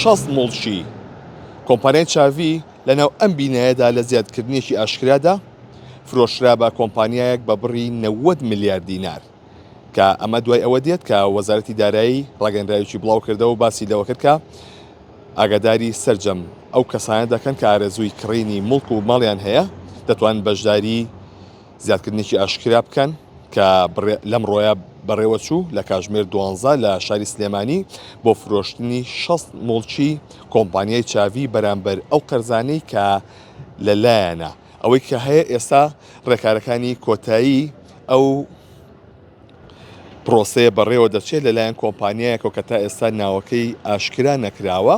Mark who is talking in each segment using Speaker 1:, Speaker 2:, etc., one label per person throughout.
Speaker 1: 60 مڵشی کۆمپانیای چاوی لەناو ئەم بینایەدا لە زیادکردنیشی ئاشکرادا فرۆشرا بە کۆمپانیایەک بە بڕی 90 ملیارد دینار کە ئەمە دوای ئەوە دێت کە وەزارەتی دارایی ڕاگەندراویی بڵاو کردەوە و باسی لەوە کرد کە ئاگاداری سەرجەم ئەو کەسانە دەکەن کە ئارەزووی کڕینی مڵک و ماڵیان هەیە دەتوانن بەشداری زیادکردنیشی ئاشکرا بکەن کە لەم ڕۆیە بەڕێوە چوو لە کاتژمێر 12 لە شاری سلێمانی بۆ فرۆشتنی 60 مڵچی کۆمپانیای چاوی بەرامبەر ئەو قەرزانەی کە لەلایەنە ئەوەی کە هەیە ئێستا ڕێکارەکانی کۆتایی ئەو پرۆسەیە بەڕێوە دەچێت لەلایەن کۆمپانیایەکە کە تا ئێستا ناوەکەی ئاشکرا نەکراوە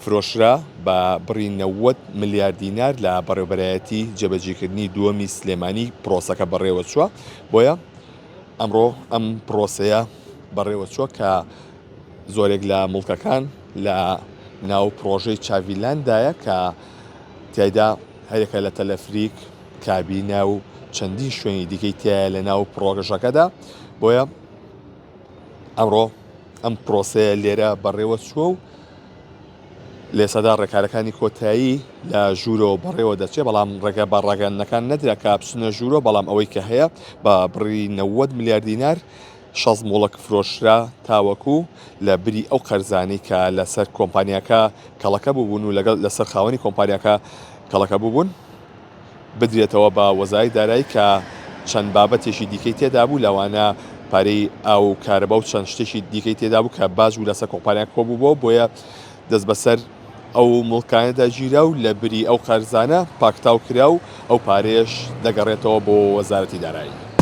Speaker 1: فرۆشرا بە بڕی 90 ملیارد دینار لە بەڕێوەبەرایەتی جێبەجێکردنی دووەمی سلێمانی پرۆسەکە بەڕێوە چووە بۆیە ئەمڕۆ ئەم پرۆسەیە بەڕێوە چووە کە زۆرێک لە مڵکەکان لە ناو پرۆژەی چاویلاندایە کە تیایدا هەرێکە لە تەلەفریک کابینە و چەندین شوێنی دیکەی تایە لە ناو پرۆژەکەدا بۆیە ئەمڕۆ ئەم پرۆسەیە لێرە بەڕێوە چووە و لێسەدا ڕێکارەکانی کۆتایی لە ژوورەوە بەڕێوە دەچێت بەڵام ڕێگە بە ڕاگەنەکان نەدرا کە بچنە ژوورۆ بەڵام ئەوەی کە هەیە بە بڕی 90 ملیارد دینار 60 مۆڵک فرۆشرا تاوەکو لە بری ئەو قەرزانەی کە لەسەر کۆمپانیاکە کەڵەکە بووبوون و لەگەڵ لەسەر خاوەنی کۆمپانیاکە کەڵەکە بووبوون بدرێتەوە بە وەزارەتی دارایی کە چەند بابەتێکی دیکەی تێدا بوو لەوانە پارەی ئاو کارەبا و چەند شتێکی دیکەی تێدا بوو کە باش بوو لەسەر کۆمپانیاک کۆبوو بۆیە دەست بەسەر ئەو مڵکانەدا ژیرا و لە بری ئەو قەرزانە پاکتاو کرا و ئەو پارێش دەگەڕێتەوە بۆ وەزارەتی دارایی.